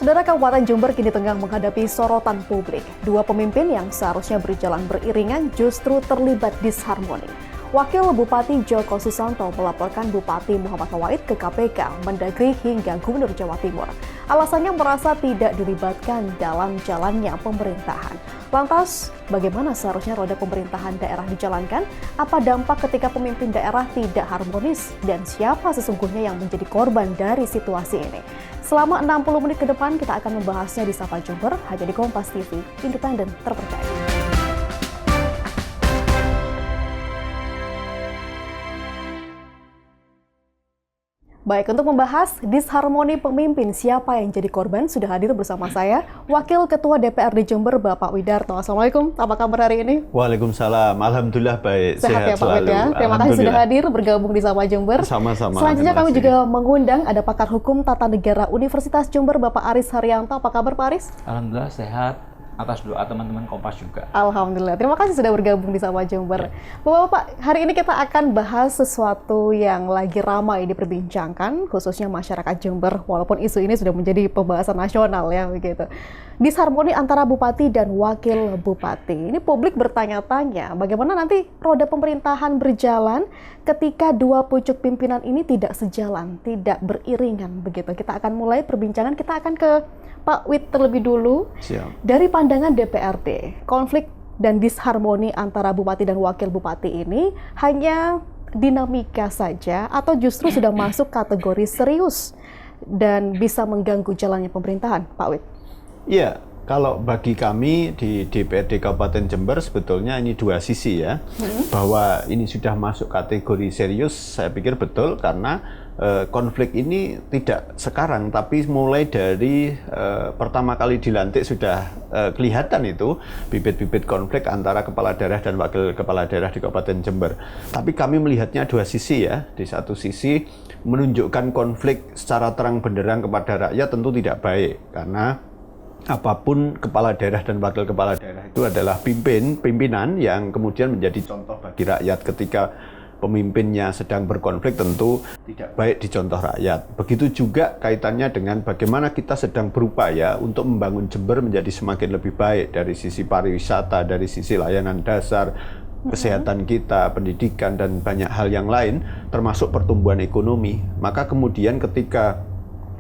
Saudara, Kabupaten Jember kini tengah menghadapi sorotan publik. Dua pemimpin yang seharusnya berjalan beriringan justru terlibat disharmoni. Wakil Bupati Joko Susanto melaporkan Bupati Muhammad Fawaid ke KPK, Mendagri hingga Gubernur Jawa Timur. Alasannya merasa tidak dilibatkan dalam jalannya pemerintahan. Lantas, bagaimana seharusnya roda pemerintahan daerah dijalankan? Apa dampak ketika pemimpin daerah tidak harmonis? Dan siapa sesungguhnya yang menjadi korban dari situasi ini? Selama 60 menit ke depan kita akan membahasnya di Sapa Jember, hanya di Kompas TV, independen, terpercaya. Baik, untuk membahas disharmoni pemimpin, siapa yang jadi korban, sudah hadir bersama saya Wakil Ketua DPRD Jember, Bapak Widarto. Assalamualaikum, apa kabar hari ini? Waalaikumsalam, alhamdulillah baik. Sehat ya Pak Wid ya. Terima kasih sudah hadir bergabung di Sapa Jember. Sama-sama. Selanjutnya kami juga mengundang ada pakar hukum tata negara Universitas Jember, Bapak Aris Haryanto. Apa kabar Pak Aris? Alhamdulillah sehat. Atas doa teman-teman Kompas juga. Alhamdulillah. Terima kasih sudah bergabung di Sapa Jember. Bapak-bapak, hari ini kita akan bahas sesuatu yang lagi ramai diperbincangkan, khususnya masyarakat Jember, walaupun isu ini sudah menjadi pembahasan nasional ya begitu. Disharmoni antara bupati dan wakil bupati. Ini publik bertanya-tanya, bagaimana nanti roda pemerintahan berjalan ketika dua pucuk pimpinan ini tidak sejalan, tidak beriringan begitu. Kita akan mulai perbincangan, kita akan ke Pak Wid terlebih dulu. Siap. Dari pandangan DPRD, konflik dan disharmoni antara bupati dan wakil bupati ini hanya dinamika saja atau justru sudah masuk kategori serius dan bisa mengganggu jalannya pemerintahan, Pak Wid? Iya, kalau bagi kami di DPRD Kabupaten Jember sebetulnya ini dua sisi ya. Bahwa ini sudah masuk kategori serius, saya pikir betul karena konflik ini tidak sekarang, tapi mulai dari pertama kali dilantik sudah kelihatan itu bibit-bibit konflik antara kepala daerah dan wakil kepala daerah di Kabupaten Jember. Tapi kami melihatnya dua sisi ya. Di satu sisi menunjukkan konflik secara terang benderang kepada rakyat tentu tidak baik, karena apapun kepala daerah dan wakil kepala daerah itu adalah pimpinan yang kemudian menjadi contoh bagi rakyat. Ketika pemimpinnya sedang berkonflik tentu tidak baik dicontoh rakyat. Begitu juga kaitannya dengan bagaimana kita sedang berupaya untuk membangun Jember menjadi semakin lebih baik dari sisi pariwisata, dari sisi layanan dasar, kesehatan kita, pendidikan, dan banyak hal yang lain, termasuk pertumbuhan ekonomi. Maka kemudian ketika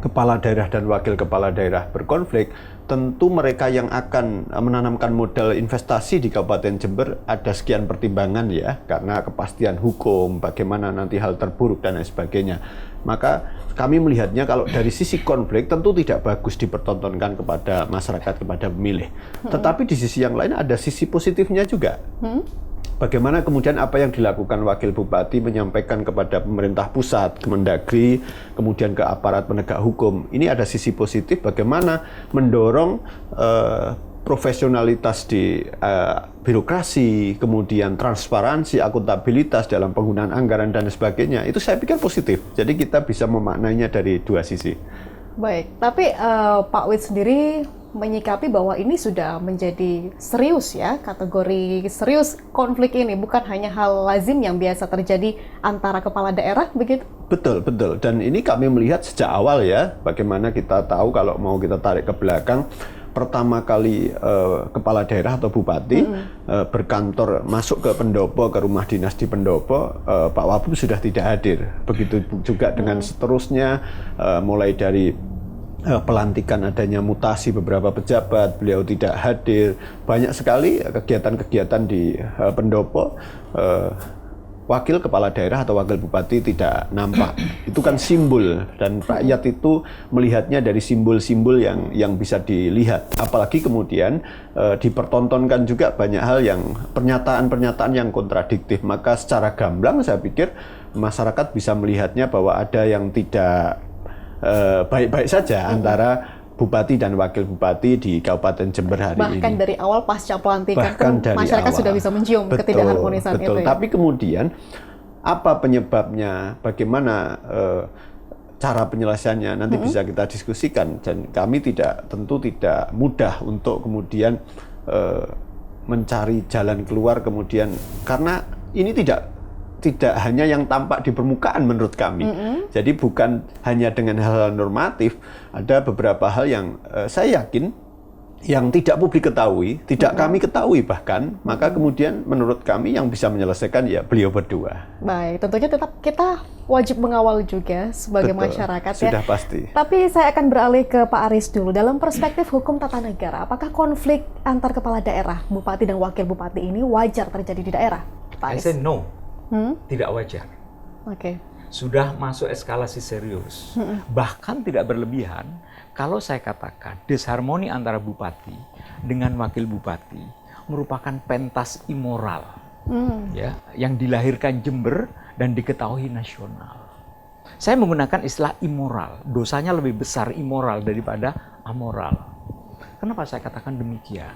kepala daerah dan wakil kepala daerah berkonflik, tentu mereka yang akan menanamkan modal investasi di Kabupaten Jember ada sekian pertimbangan ya, karena kepastian hukum, bagaimana nanti hal terburuk dan lain sebagainya. Maka kami melihatnya kalau dari sisi konflik tentu tidak bagus dipertontonkan kepada masyarakat, kepada pemilih. Tetapi di sisi yang lain ada sisi positifnya juga. Bagaimana kemudian apa yang dilakukan wakil bupati menyampaikan kepada pemerintah pusat, ke Mendagri, kemudian ke aparat penegak hukum. Ini ada sisi positif bagaimana mendorong profesionalitas di birokrasi, kemudian transparansi, akuntabilitas dalam penggunaan anggaran dan sebagainya. Itu saya pikir positif. Jadi kita bisa memaknainya dari dua sisi. Baik, tapi Pak Wid sendiri menyikapi bahwa ini sudah menjadi serius ya, kategori serius konflik ini, bukan hanya hal lazim yang biasa terjadi antara kepala daerah, begitu? Betul, betul. Dan ini kami melihat sejak awal ya, bagaimana kita tahu kalau mau kita tarik ke belakang, pertama kali kepala daerah atau bupati berkantor masuk ke pendopo, ke rumah dinas di pendopo, Pak Wabub sudah tidak hadir. Begitu juga dengan seterusnya, mulai dari pelantikan, adanya mutasi beberapa pejabat, beliau tidak hadir. Banyak sekali kegiatan-kegiatan di pendopo, wakil kepala daerah atau wakil bupati tidak nampak. Itu kan simbol, dan rakyat itu melihatnya dari simbol-simbol yang bisa dilihat. Apalagi kemudian dipertontonkan juga banyak hal yang pernyataan-pernyataan yang kontradiktif. Maka secara gamblang saya pikir masyarakat bisa melihatnya bahwa ada yang tidak baik-baik saja antara bupati dan wakil bupati di Kabupaten Jember hari ini. Bahkan dari awal pasca pelantikan pun masyarakat sudah bisa mencium ketidakharmonisan itu ya. Tapi kemudian apa penyebabnya, bagaimana cara penyelesaiannya nanti bisa kita diskusikan, dan kami tentu tidak mudah untuk kemudian mencari jalan keluar kemudian, karena ini tidak tidak hanya yang tampak di permukaan menurut kami. Jadi bukan hanya dengan hal-hal normatif, ada beberapa hal yang saya yakin yang tidak publik ketahui, tidak kami ketahui bahkan, maka kemudian menurut kami yang bisa menyelesaikan ya beliau berdua. Baik, tentunya tetap kita wajib mengawal juga sebagai Betul, masyarakat sudah ya. pasti. Tapi saya akan beralih ke Pak Aris dulu. Dalam perspektif hukum tata negara, apakah konflik antar kepala daerah, bupati dan wakil bupati ini wajar terjadi di daerah? Pak I Aris? say no, tidak wajar. Oke. Sudah masuk eskalasi serius, bahkan tidak berlebihan. Kalau saya katakan disharmoni antara bupati dengan wakil bupati merupakan pentas immoral, ya, yang dilahirkan Jember dan diketahui nasional. Saya menggunakan istilah immoral, dosanya lebih besar immoral daripada amoral. Kenapa saya katakan demikian?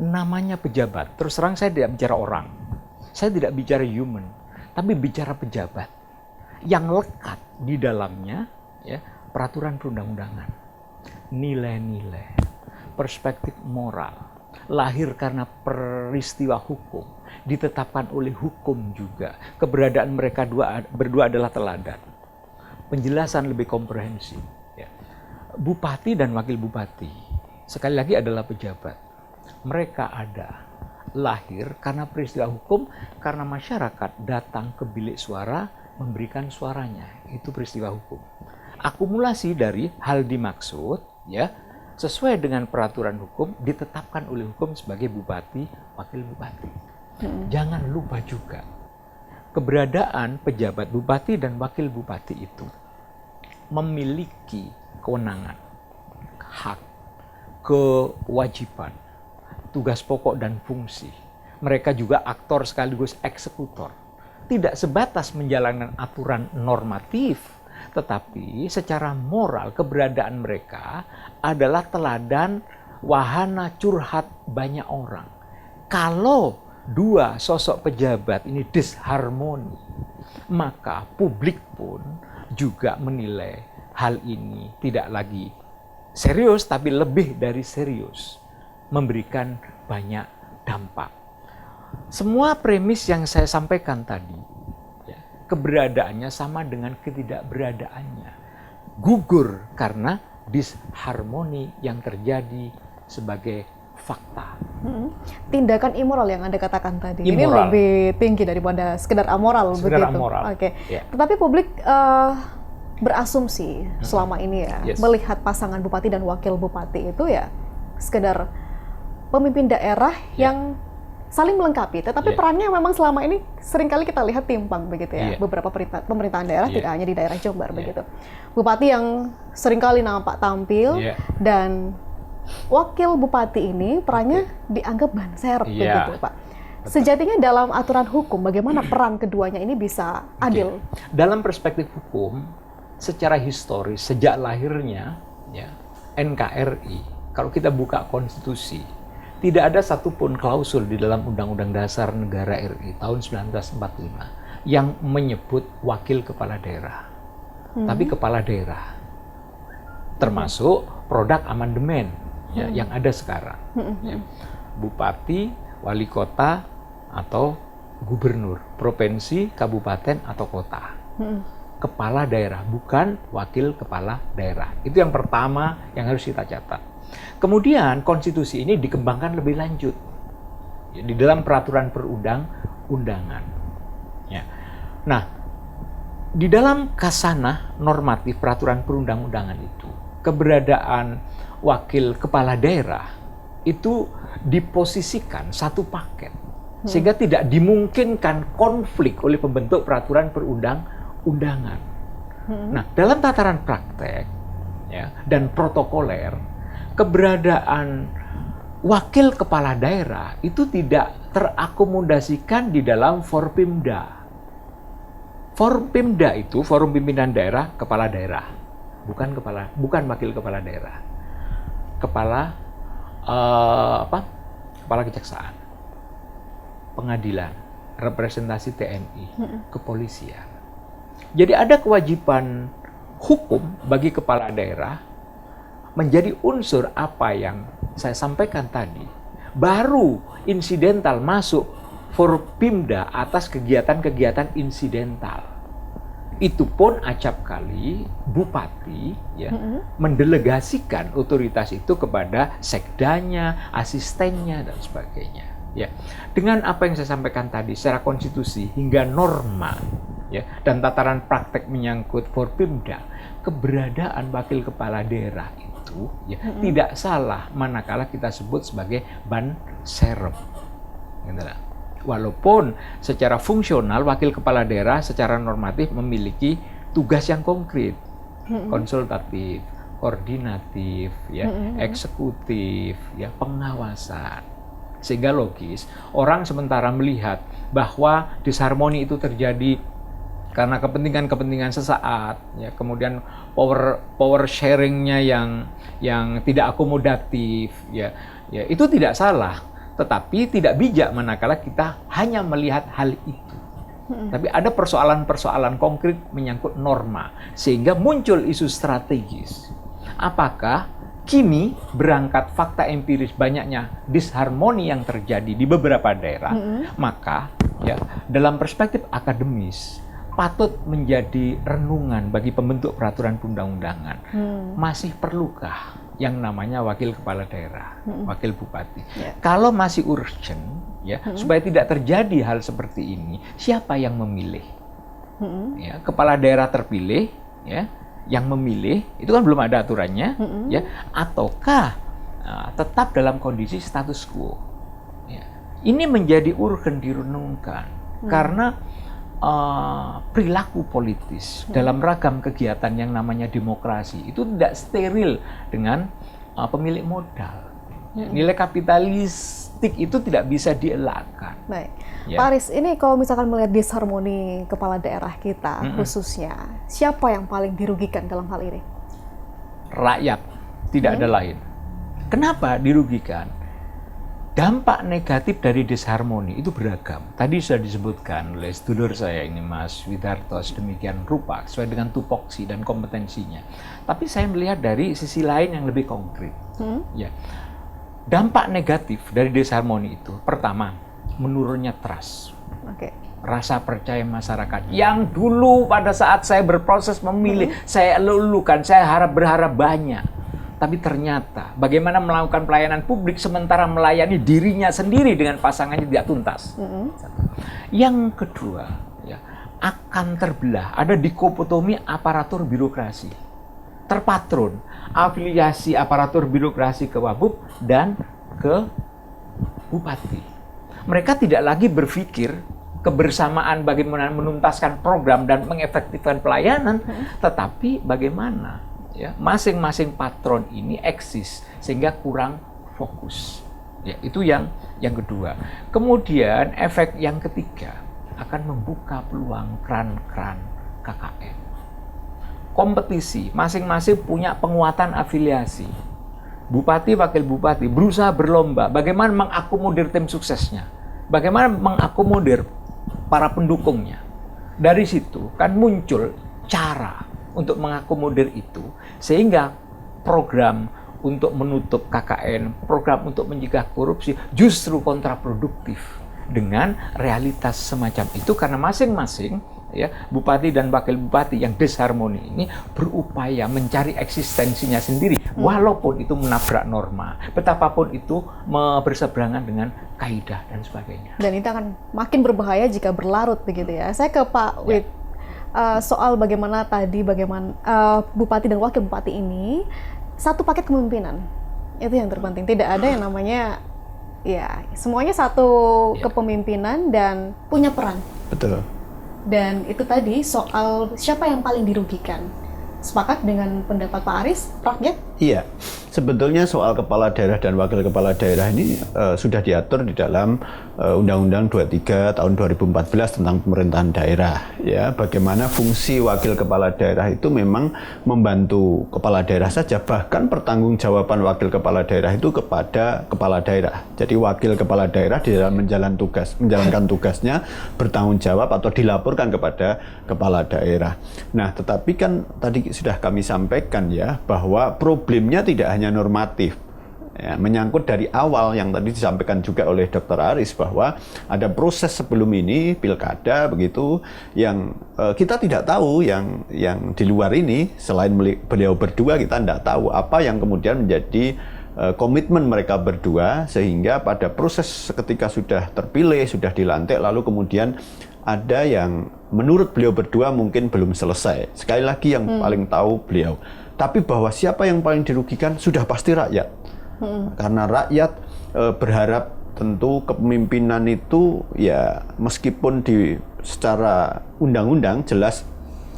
Namanya pejabat, terus terang saya tidak bicara orang, saya tidak bicara human, tapi bicara pejabat yang lekat di dalamnya, ya, peraturan perundang-undangan, nilai-nilai, perspektif moral, lahir karena peristiwa hukum, ditetapkan oleh hukum juga. Keberadaan mereka berdua adalah teladan. Penjelasan lebih komprehensif. Ya. Bupati dan wakil bupati, sekali lagi adalah pejabat. Mereka ada, lahir karena peristiwa hukum, karena masyarakat datang ke bilik suara, memberikan suaranya, itu peristiwa hukum. Akumulasi dari hal dimaksud, ya, sesuai dengan peraturan hukum ditetapkan oleh hukum sebagai bupati, wakil bupati. Jangan lupa juga keberadaan pejabat bupati dan wakil bupati itu memiliki kewenangan, hak, kewajiban, tugas pokok dan fungsi. Mereka juga aktor sekaligus eksekutor. Tidak sebatas menjalankan aturan normatif, tetapi secara moral keberadaan mereka adalah teladan wahana curhat banyak orang. Kalau dua sosok pejabat ini disharmoni, maka publik pun juga menilai hal ini tidak lagi serius, tapi lebih dari serius, memberikan banyak dampak. Semua premis yang saya sampaikan tadi, ya, keberadaannya sama dengan ketidakberadaannya. Gugur karena disharmoni yang terjadi sebagai fakta. Tindakan immoral yang Anda katakan tadi, ini Immoral. lebih tinggi daripada sekedar amoral. Sekedar begitu. amoral. Oke. Ya. Tetapi publik berasumsi selama ini ya, Yes. melihat pasangan bupati dan wakil bupati itu ya sekedar pemimpin daerah yang saling melengkapi, tetapi perannya memang selama ini seringkali kita lihat timpang begitu ya. Beberapa pemerintahan daerah, tidak hanya di daerah Jember begitu. Bupati yang seringkali nampak tampil dan wakil bupati ini perannya dianggap ban serep begitu, Pak. Sejatinya dalam aturan hukum bagaimana peran keduanya ini bisa adil? Dalam perspektif hukum, secara historis sejak lahirnya, ya, NKRI, kalau kita buka konstitusi, tidak ada satupun klausul di dalam Undang-Undang Dasar Negara RI tahun 1945 yang menyebut wakil kepala daerah. Tapi kepala daerah, termasuk produk amandemen ya, yang ada sekarang. Ya. Bupati, wali kota, atau gubernur, provinsi, kabupaten, atau kota. Kepala daerah, bukan wakil kepala daerah. Itu yang pertama yang harus kita catat. Kemudian konstitusi ini dikembangkan lebih lanjut ya, di dalam peraturan perundang-undangan. Ya. Nah, di dalam kasanah normatif peraturan perundang-undangan itu, keberadaan wakil kepala daerah itu diposisikan satu paket, sehingga tidak dimungkinkan konflik oleh pembentuk peraturan perundang-undangan. Nah, dalam tataran praktek ya, dan protokoler, keberadaan wakil kepala daerah itu tidak terakomodasikan di dalam Forpimda. Forpimda itu forum pimpinan daerah, kepala daerah, bukan wakil kepala daerah, kepala kepala kejaksaan, pengadilan, representasi TNI, kepolisian. Jadi ada kewajiban hukum bagi kepala daerah menjadi unsur apa yang saya sampaikan tadi. Baru insidental masuk Forpimda atas kegiatan-kegiatan insidental. Itu pun acap kali bupati ya mendelegasikan otoritas itu kepada sekdanya, asistennya dan sebagainya. Ya, dengan apa yang saya sampaikan tadi secara konstitusi hingga norma ya dan tataran praktek menyangkut Forpimda, keberadaan wakil kepala daerah itu ya tidak salah manakala kita sebut sebagai ban serep. Gitu lah. Walaupun secara fungsional wakil kepala daerah secara normatif memiliki tugas yang konkret, konsultatif, koordinatif, ya, eksekutif, ya, pengawasan. Sehingga logis orang sementara melihat bahwa disharmoni itu terjadi karena kepentingan-kepentingan sesaat, ya, kemudian power sharingnya yang tidak akomodatif, ya, itu tidak salah. Tetapi tidak bijak manakala kita hanya melihat hal itu. Tapi ada persoalan-persoalan konkret menyangkut norma, sehingga muncul isu strategis. Apakah kini berangkat fakta empiris banyaknya disharmoni yang terjadi di beberapa daerah, maka ya dalam perspektif akademis patut menjadi renungan bagi pembentuk peraturan perundang-undangan. Masih perlukah yang namanya wakil kepala daerah, wakil bupati? Kalau masih urgent, ya, supaya tidak terjadi hal seperti ini, siapa yang memilih? Ya, kepala daerah terpilih, ya, yang memilih itu kan belum ada aturannya, ya, ataukah tetap dalam kondisi status quo? Ya. Ini menjadi urgent direnungkan karena perilaku politis dalam ragam kegiatan yang namanya demokrasi itu tidak steril dengan pemilik modal. Nilai kapitalistik itu tidak bisa dielakkan. Baik, ya. Pak Aris, ini kalau misalkan melihat disharmoni kepala daerah kita khususnya, siapa yang paling dirugikan dalam hal ini? Rakyat, tidak ada lain. Kenapa dirugikan? Dampak negatif dari disharmoni itu beragam. Tadi sudah disebutkan oleh sedulur saya ini Mas Widarto sedemikian rupa sesuai dengan tupoksi dan kompetensinya. Tapi saya melihat dari sisi lain yang lebih konkret. Ya. Dampak negatif dari disharmoni itu pertama, menurunnya trust. Rasa percaya masyarakat yang dulu pada saat saya berproses memilih, saya lulukan, saya berharap banyak. Tapi ternyata bagaimana melakukan pelayanan publik sementara melayani dirinya sendiri dengan pasangannya tidak tuntas. Yang kedua, ya, akan terbelah. Ada dikotomi aparatur birokrasi. Terpatron afiliasi aparatur birokrasi ke Wabub dan ke Bupati. Mereka tidak lagi berpikir kebersamaan bagaimana menuntaskan program dan mengefektifkan pelayanan, tetapi bagaimana ya, masing-masing patron ini eksis sehingga kurang fokus. Ya, itu yang kedua. Kemudian efek yang ketiga akan membuka peluang keran-keran KKN. Kompetisi, masing-masing punya penguatan afiliasi. Bupati, wakil bupati berusaha berlomba bagaimana mengakomodir tim suksesnya, bagaimana mengakomodir para pendukungnya. Dari situ kan muncul cara untuk mengakomodir itu, sehingga program untuk menutup KKN, program untuk mencegah korupsi justru kontraproduktif dengan realitas semacam itu, karena masing-masing ya bupati dan wakil bupati yang disharmoni ini berupaya mencari eksistensinya sendiri, walaupun itu menabrak norma, betapapun itu berseberangan dengan kaidah dan sebagainya. Dan itu akan makin berbahaya jika berlarut begitu ya. Saya ke Pak Wid. Soal bagaimana bupati dan wakil bupati ini satu paket kepemimpinan, itu yang terpenting. Tidak ada yang namanya ya semuanya satu kepemimpinan dan punya peran. Betul. Dan itu tadi soal siapa yang paling dirugikan. Sepakat dengan pendapat Pak Aris, rakyat? Iya, sebetulnya soal kepala daerah dan wakil kepala daerah ini sudah diatur di dalam Undang-Undang 23 tahun 2014 tentang pemerintahan daerah. Ya, bagaimana fungsi wakil kepala daerah itu memang membantu kepala daerah saja, bahkan pertanggungjawaban wakil kepala daerah itu kepada kepala daerah. Jadi wakil kepala daerah di dalam menjalankan tugasnya bertanggung jawab atau dilaporkan kepada kepala daerah. Nah, tetapi kan tadi sudah kami sampaikan ya bahwa problemnya tidak hanya normatif, Ya, menyangkut dari awal yang tadi disampaikan juga oleh Dr. Aris bahwa ada proses sebelum ini pilkada begitu yang kita tidak tahu yang di luar ini selain beliau berdua kita tidak tahu apa yang kemudian menjadi komitmen mereka berdua sehingga pada proses ketika sudah terpilih sudah dilantik lalu kemudian ada yang menurut beliau berdua mungkin belum selesai. Sekali lagi yang paling tahu beliau. Tapi bahwa siapa yang paling dirugikan sudah pasti rakyat. Karena rakyat berharap tentu kepemimpinan itu ya meskipun secara undang-undang jelas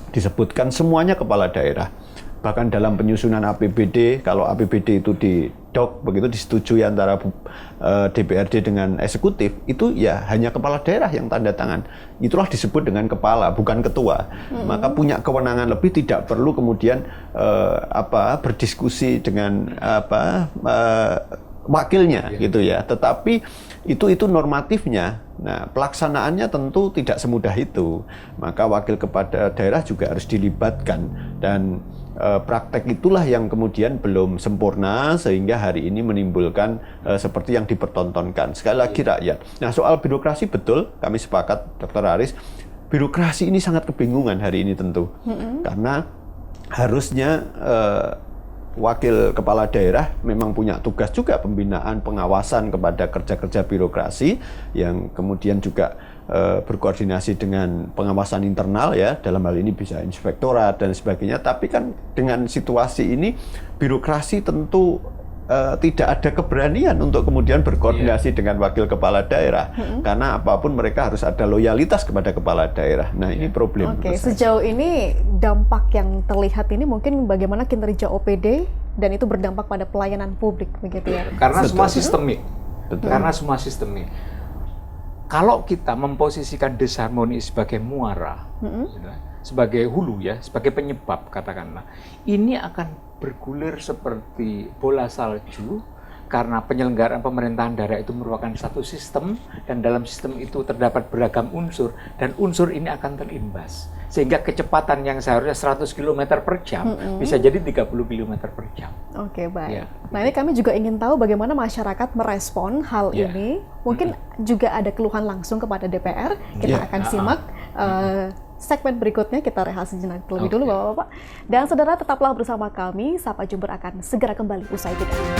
disebutkan semuanya kepala daerah. Bahkan dalam penyusunan APBD, kalau APBD itu begitu disetujui antara DPRD dengan eksekutif, itu ya hanya kepala daerah yang tanda tangan. Itulah disebut dengan kepala, bukan ketua. Maka punya kewenangan lebih, tidak perlu kemudian berdiskusi dengan wakilnya gitu ya. Tetapi itu normatifnya. Nah, pelaksanaannya tentu tidak semudah itu. Maka wakil kepala daerah juga harus dilibatkan dan praktek itulah yang kemudian belum sempurna sehingga hari ini menimbulkan seperti yang dipertontonkan. Sekali lagi rakyat. Nah, soal birokrasi betul, kami sepakat Dr. Aris, birokrasi ini sangat kebingungan hari ini tentu. Karena harusnya wakil kepala daerah memang punya tugas juga pembinaan, pengawasan kepada kerja-kerja birokrasi yang kemudian juga berkoordinasi dengan pengawasan internal ya, dalam hal ini bisa inspektorat dan sebagainya. Tapi kan dengan situasi ini birokrasi tentu tidak ada keberanian untuk kemudian berkoordinasi dengan wakil kepala daerah karena apapun mereka harus ada loyalitas kepada kepala daerah. Nah, ini problem. Oke, sejauh ini dampak yang terlihat ini mungkin bagaimana kinerja OPD dan itu berdampak pada pelayanan publik begitu ya. Karena semua sistemik. Betul. Karena semua sistemik. Kalau kita memposisikan disharmoni sebagai muara, sebagai hulu ya, sebagai penyebab katakanlah, ini akan bergulir seperti bola salju karena penyelenggaraan pemerintahan daerah itu merupakan satu sistem dan dalam sistem itu terdapat beragam unsur dan unsur ini akan terimbas sehingga kecepatan yang seharusnya 100 km per jam bisa jadi 30 km per jam. Oke, baik. Ya. Nah, ini kami juga ingin tahu bagaimana masyarakat merespon hal ini. Mungkin juga ada keluhan langsung kepada DPR. Kita akan simak segmen berikutnya. Kita rehat sejenak terlebih dulu Bapak-Bapak. Dan saudara tetaplah bersama kami. Sapa Jumber akan segera kembali usai jeda.